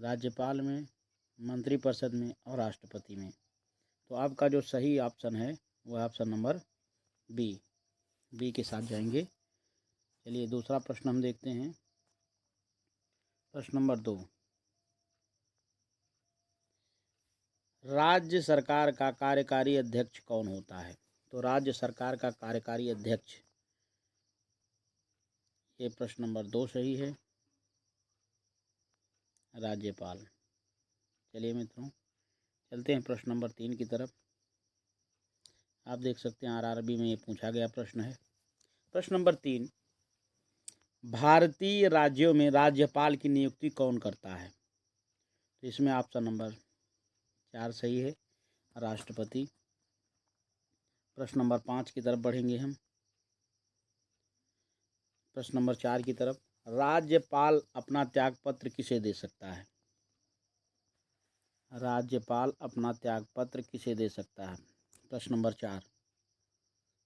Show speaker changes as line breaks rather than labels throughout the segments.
राज्यपाल में, मंत्रिपरिषद में और राष्ट्रपति में। तो आपका जो सही ऑप्शन है वो है ऑप्शन नंबर बी के साथ जाएंगे। चलिए दूसरा प्रश्न हम देखते हैं। प्रश्न नंबर 2, राज्य सरकार का कार्यकारी अध्यक्ष कौन होता है? तो राज्य सरकार का कार्यकारी अध्यक्ष, ये प्रश्न नंबर 2 सही है, राज्यपाल। चलिए मित्रों चलते हैं प्रश्न नंबर 3 की तरफ। आप देख सकते हैं आरआरबी में ये पूछा गया प्रश्न है। प्रश्न नंबर 3, भारतीय राज्यों में राज्यपाल की नियुक्ति कौन करता है? तो इसमें ऑप्शन नंबर 4 सही है, राष्ट्रपति। प्रश्न नंबर 5 की तरफ बढ़ेंगे हम। प्रश्न नंबर 4 की तरफ, राज्यपाल अपना त्यागपत्र किसे दे सकता है? राज्यपाल अपना त्यागपत्र किसे दे सकता है? प्रश्न नंबर 4,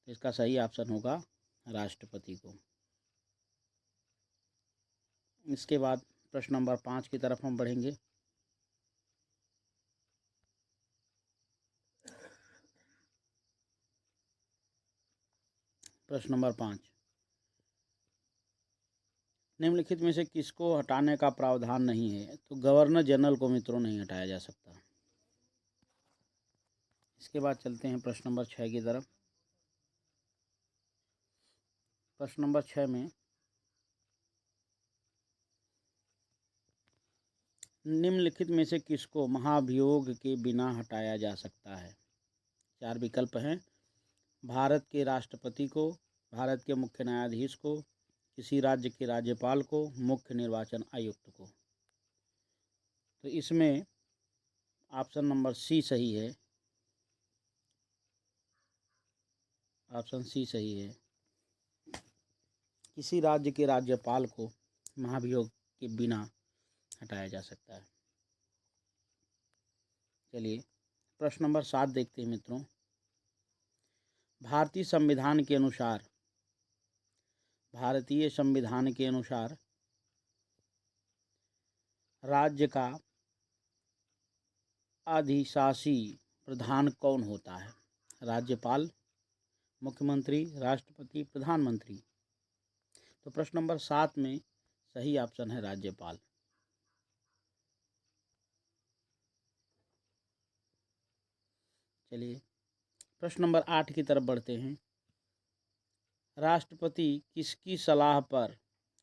इसका सही ऑप्शन होगा राष्ट्रपति को। इसके बाद प्रश्न नंबर 5 की तरफ हम बढ़ेंगे। प्रश्न नंबर 5, निम्नलिखित में से किसको हटाने का प्रावधान नहीं है? तो गवर्नर जनरल को मित्रों नहीं हटाया जा सकता। इसके बाद चलते हैं प्रश्न नंबर 6 की तरफ। प्रश्न नंबर 6 में निम्नलिखित में से किसको महाभियोग के बिना हटाया जा सकता है? 4 विकल्प हैं। भारत के राष्ट्रपति को, भारत के मुख्य न्यायाधीश को, किसी राज्य के राज्यपाल को, मुख्य निर्वाचन आयुक्त को। तो इसमें ऑप्शन नंबर सी सही है, ऑप्शन सी सही है, किसी राज्य के राज्यपाल को महाभियोग के बिना हटाया जा सकता है। चलिए प्रश्न नंबर 7 देखते हैं मित्रों। भारतीय संविधान के अनुसार, भारतीय संविधान के अनुसार राज्य का अधिशासी प्रधान कौन होता है? राज्यपाल, मुख्यमंत्री, राष्ट्रपति, प्रधानमंत्री। तो प्रश्न नंबर 7 में सही ऑप्शन है राज्यपाल। चलिए प्रश्न नंबर 8 की तरफ बढ़ते हैं। राष्ट्रपति किसकी सलाह पर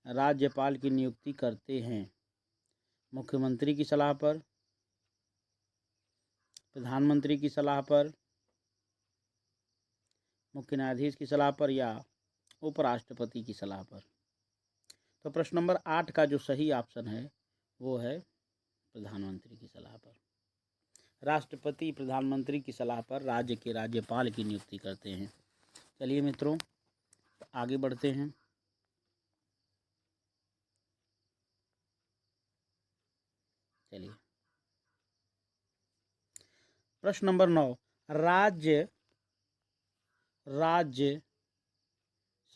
राज्यपाल की नियुक्ति करते हैं? मुख्यमंत्री की सलाह पर, प्रधानमंत्री की सलाह पर, मुख्य न्यायाधीश की सलाह पर या उपराष्ट्रपति की सलाह पर? तो प्रश्न नंबर 8 का जो सही ऑप्शन है वो है प्रधानमंत्री की सलाह पर। राष्ट्रपति प्रधानमंत्री की सलाह पर राज्य के राज्यपाल की नियुक्ति करते हैं। चलिए मित्रों आगे बढ़ते हैं। चलिए प्रश्न नंबर 9, राज्य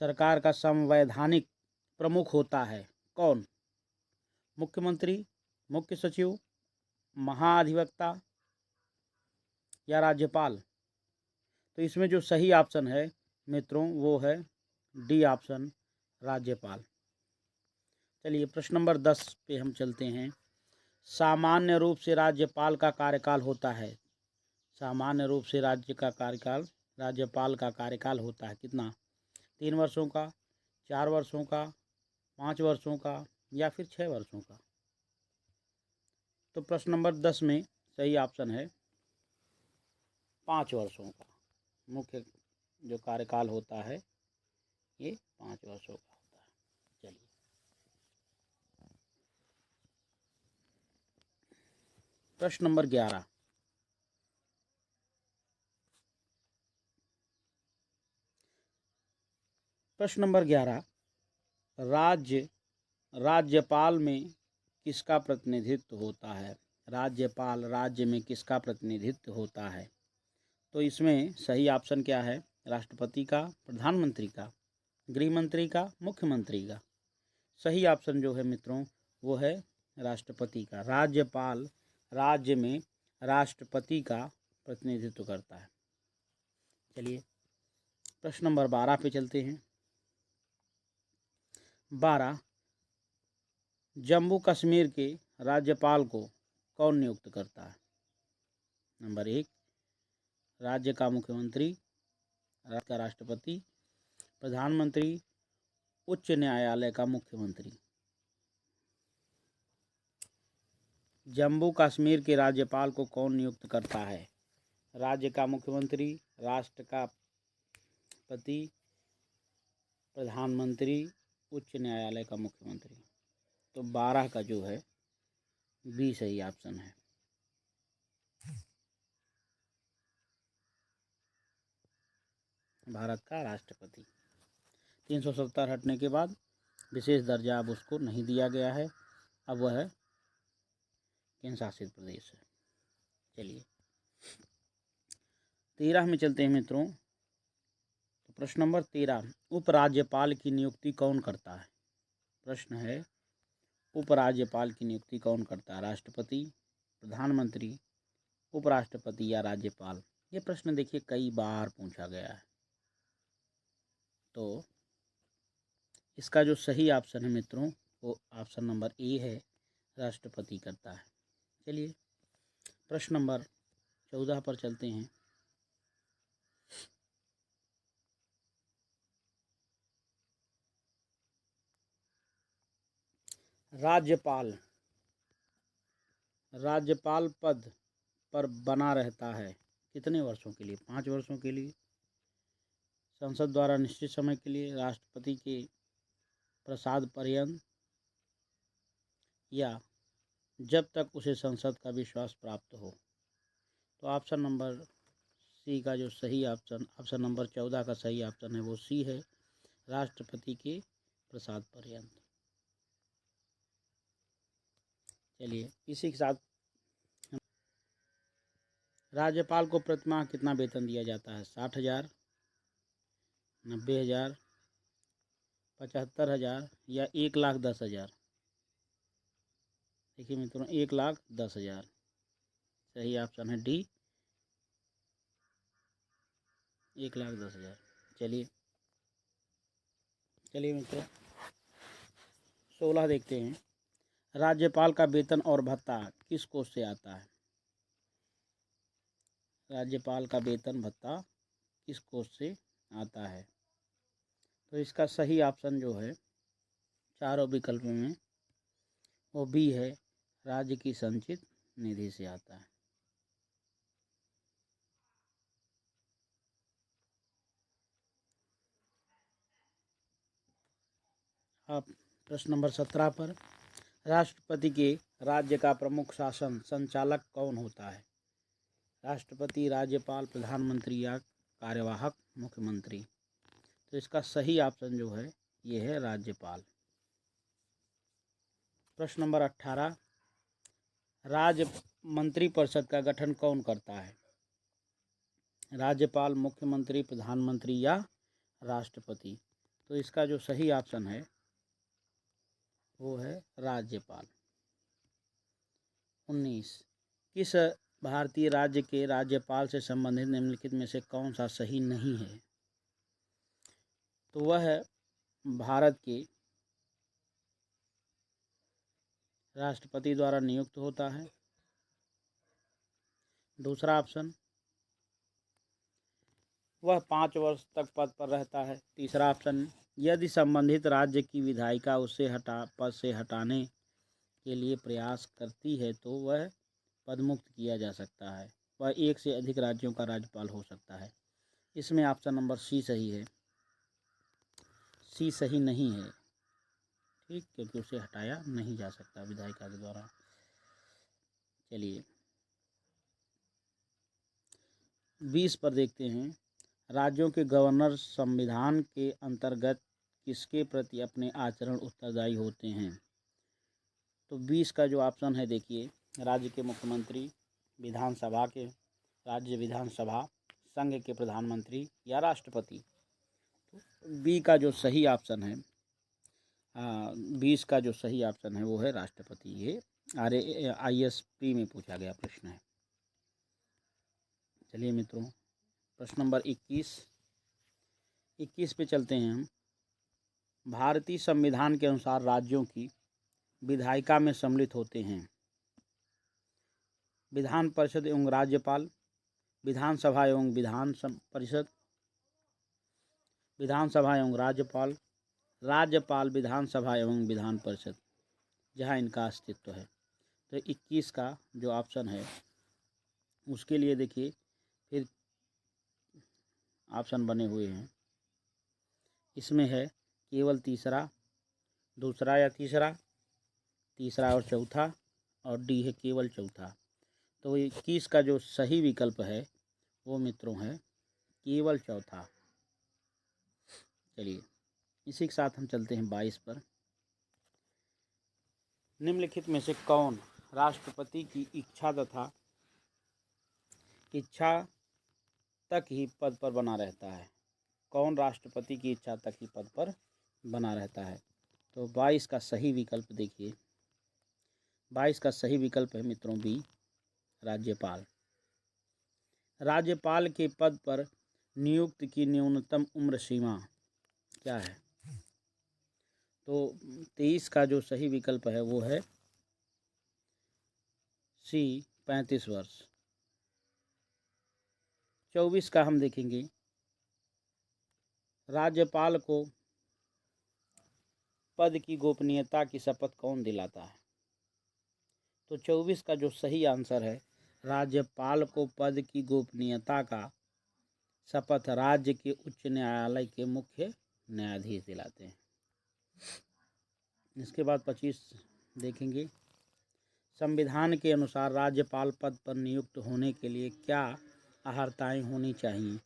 सरकार का संवैधानिक प्रमुख होता है कौन? मुख्यमंत्री, मुख्य सचिव, महाधिवक्ता या राज्यपाल? तो इसमें जो सही ऑप्शन है मित्रों वो है डी ऑप्शन, राज्यपाल। चलिए प्रश्न नंबर 10 पे हम चलते हैं। सामान्य रूप से राज्यपाल का कार्यकाल होता है, सामान्य रूप से राज्यपाल का कार्यकाल होता है कितना? 3 वर्षों का, 4 वर्षों का, 5 वर्षों का या फिर 6 वर्षों का? तो प्रश्न नंबर 10 में सही ऑप्शन है 5 वर्षों का। मुख्य जो कार्यकाल होता है ये 5 वर्षों का होता है। चलिए प्रश्न नंबर 11, प्रश्न नंबर 11, राज्यपाल में किसका प्रतिनिधित्व होता है? राज्यपाल राज्य में किसका प्रतिनिधित्व होता है? तो इसमें सही ऑप्शन क्या है? राष्ट्रपति का, प्रधानमंत्री का, गृह मंत्री का, मुख्यमंत्री का? सही ऑप्शन जो है मित्रों वो है राष्ट्रपति का। राज्यपाल राज्य में राष्ट्रपति का प्रतिनिधित्व करता है। चलिए प्रश्न नंबर 12 पे चलते हैं। 12, जम्मू कश्मीर के राज्यपाल को कौन नियुक्त करता है? नंबर 1, राज्य का मुख्यमंत्री, राज्य का राष्ट्रपति, प्रधानमंत्री, उच्च न्यायालय का मुख्यमंत्री। जम्मू कश्मीर के राज्यपाल को कौन नियुक्त करता है? राज्य का मुख्यमंत्री, राष्ट्र का पति, प्रधानमंत्री, उच्च न्यायालय का मुख्यमंत्री। तो 12 का जो है बी सही ऑप्शन है। भारत का राष्ट्रपति। 370 हटने के बाद विशेष दर्जा अब उसको नहीं दिया गया है, अब वह केंद्र शासित प्रदेश है। चलिए 13 में चलते हैं मित्रों। तो प्रश्न नंबर 13, उपराज्यपाल की नियुक्ति कौन करता है? प्रश्न है उपराज्यपाल की नियुक्ति कौन करता है? राष्ट्रपति, प्रधानमंत्री, उपराष्ट्रपति या राज्यपाल? ये प्रश्न देखिए कई बार पूछा गया है। तो इसका जो सही ऑप्शन है मित्रों वो ऑप्शन नंबर ए है, राष्ट्रपति करता है। चलिए प्रश्न नंबर 14 पर चलते हैं। राज्यपाल पद पर बना रहता है कितने वर्षों के लिए? 5 वर्षों के लिए, संसद द्वारा निश्चित समय के लिए, राष्ट्रपति के प्रसाद पर्यंत, या जब तक उसे संसद का विश्वास प्राप्त हो। तो ऑप्शन नंबर सी का जो सही ऑप्शन नंबर 14 का सही ऑप्शन है वो सी है, राष्ट्रपति के प्रसाद पर्यंत। चलिए इसी के साथ राज्यपाल को प्रतिमाह कितना वेतन दिया जाता है? 60,000, 90,000, 75,000 या 1,10,000? देखिए मित्रों 1,10,000 सही ऑप्शन है डी, 1,10,000। चलिए मित्रों 16 देखते हैं। राज्यपाल का वेतन और भत्ता किस कोष से आता है? राज्यपाल का वेतन भत्ता किस कोष से आता है? तो इसका सही ऑप्शन जो है चारों विकल्प में वो बी है, राज्य की संचित निधि से आता है। अब प्रश्न नंबर 17 पर, राष्ट्रपति के राज्य का प्रमुख शासन संचालक कौन होता है? राष्ट्रपति, राज्यपाल, प्रधानमंत्री या कार्यवाहक मुख्यमंत्री? तो इसका सही ऑप्शन जो है ये है राज्यपाल। प्रश्न नंबर 18, राज्य मंत्रिपरिषद का गठन कौन करता है? राज्यपाल, मुख्यमंत्री, प्रधानमंत्री या राष्ट्रपति? तो इसका जो सही ऑप्शन है वो है राज्यपाल। 19, किस भारतीय राज्य के राज्यपाल से संबंधित निम्नलिखित में से कौन सा सही नहीं है? तो वह है भारत के राष्ट्रपति द्वारा नियुक्त होता है। दूसरा ऑप्शन, वह 5 वर्ष तक पद पर रहता है। तीसरा ऑप्शन, यदि संबंधित राज्य की विधायिका उसे पद से हटाने के लिए प्रयास करती है तो वह पदमुक्त किया जा सकता है। वह एक से अधिक राज्यों का राज्यपाल हो सकता है। इसमें ऑप्शन नंबर सी सही है, सी सही नहीं है, ठीक, क्योंकि उसे हटाया नहीं जा सकता विधायिका के द्वारा। चलिए 20 पर देखते हैं, राज्यों के गवर्नर संविधान के अंतर्गत किसके प्रति अपने आचरण उत्तरदायी होते हैं? तो 20 का जो ऑप्शन है देखिए, राज्य के मुख्यमंत्री, विधानसभा के, राज्य विधानसभा, संघ के प्रधानमंत्री या राष्ट्रपति? तो बी का जो सही ऑप्शन है 20 का जो सही ऑप्शन है वो है राष्ट्रपति। ये ISP में पूछा गया प्रश्न है। चलिए मित्रों, प्रश्न नंबर 21 पे चलते हैं हम। भारतीय संविधान के अनुसार राज्यों की विधायिका में सम्मिलित होते हैं विधान परिषद एवं राज्यपाल, विधानसभा एवं विधान परिषद, विधानसभा एवं राज्यपाल, राज्यपाल, विधानसभा एवं विधान परिषद, जहाँ इनका अस्तित्व है। तो 21 का जो ऑप्शन है उसके लिए देखिए फिर ऑप्शन बने हुए हैं। इसमें है केवल तीसरा, दूसरा या तीसरा, तीसरा और चौथा, और डी है केवल चौथा। तो 21 का जो सही विकल्प है वो मित्रों है केवल चौथा। चलिए इसी के साथ हम चलते हैं 22 पर। निम्नलिखित में से कौन राष्ट्रपति की इच्छा तक ही पद पर बना रहता है? कौन राष्ट्रपति की इच्छा तक ही पद पर बना रहता है? तो 22 का सही विकल्प देखिए, 22 का सही विकल्प है मित्रों बी, राज्यपाल। राज्यपाल के पद पर नियुक्त की न्यूनतम उम्र सीमा क्या है? तो 23 का जो सही विकल्प है वो है सी, 35 वर्ष। 24 का हम देखेंगे, राज्यपाल को पद की गोपनीयता की शपथ कौन दिलाता है? तो 24 का जो सही आंसर है, राज्यपाल को पद की गोपनीयता का शपथ राज्य के उच्च न्यायालय के मुख्य न्यायाधीश दिलाते हैं। इसके बाद 25 देखेंगे, संविधान के अनुसार राज्यपाल पद पर नियुक्त होने के लिए क्या अर्हताएं होनी चाहिए?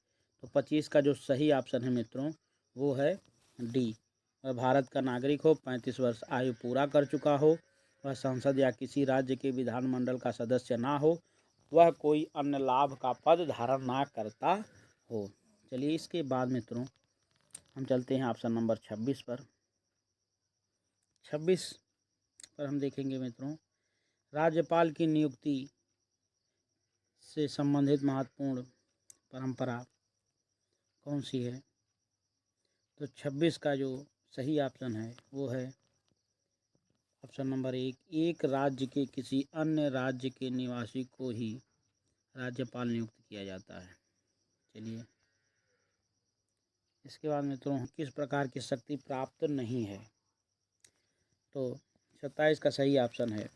तो 25 का जो सही ऑप्शन है मित्रों वो है डी, वह भारत का नागरिक हो, 35 वर्ष आयु पूरा कर चुका हो, वह संसद या किसी राज्य के विधानमंडल का सदस्य ना हो, वह कोई अन्य लाभ का पद धारण ना करता हो। चलिए इसके बाद मित्रों हम चलते हैं ऑप्शन नंबर 26 पर। 26 पर हम देखेंगे मित्रों, राज्यपाल की नियुक्ति से संबंधित महत्वपूर्ण परंपरा कौन सी है? तो 26 का जो सही ऑप्शन है वो है ऑप्शन नंबर 1, एक राज्य के किसी अन्य राज्य के निवासी को ही राज्यपाल नियुक्त किया जाता है। चलिए इसके बाद मित्रों किस प्रकार की शक्ति प्राप्त नहीं है? तो 27 का सही ऑप्शन है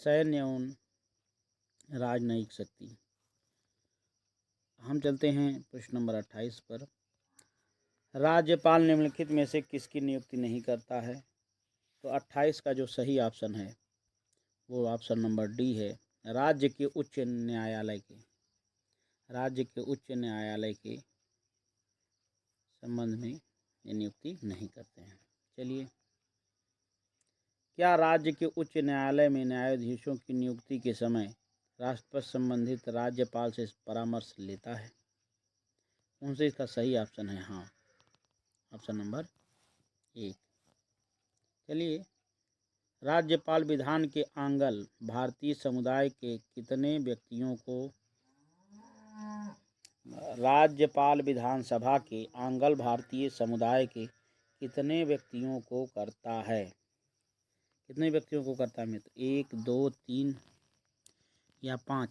सैन्य एवं राजनयिक शक्ति। हम चलते हैं प्रश्न नंबर 28 पर। राज्यपाल निम्नलिखित में से किसकी नियुक्ति नहीं करता है? तो 28 का जो सही ऑप्शन है वो ऑप्शन नंबर डी है, राज्य के उच्च न्यायालय के संबंध में ये नियुक्ति नहीं करते हैं। चलिए, क्या राज्य के उच्च न्यायालय में न्यायाधीशों की नियुक्ति के समय राष्ट्रपति संबंधित राज्यपाल से परामर्श लेता है? उनसे इसका सही ऑप्शन है हाँ, ऑप्शन नंबर 1। चलिए, राज्यपाल विधान के आंगल भारतीय समुदाय के कितने व्यक्तियों को राज्यपाल विधानसभा के आंगल भारतीय समुदाय के कितने व्यक्तियों को करता है? कितने व्यक्तियों को करता है मित्र? 1, 2, 3 या 5?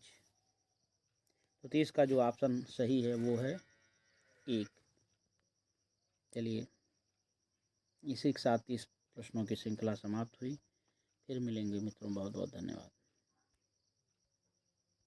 तो 30 का जो ऑप्शन सही है वो है 1। चलिए इसी के साथ 30 प्रश्नों की श्रृंखला समाप्त हुई। फिर मिलेंगे मित्रों, बहुत बहुत धन्यवाद।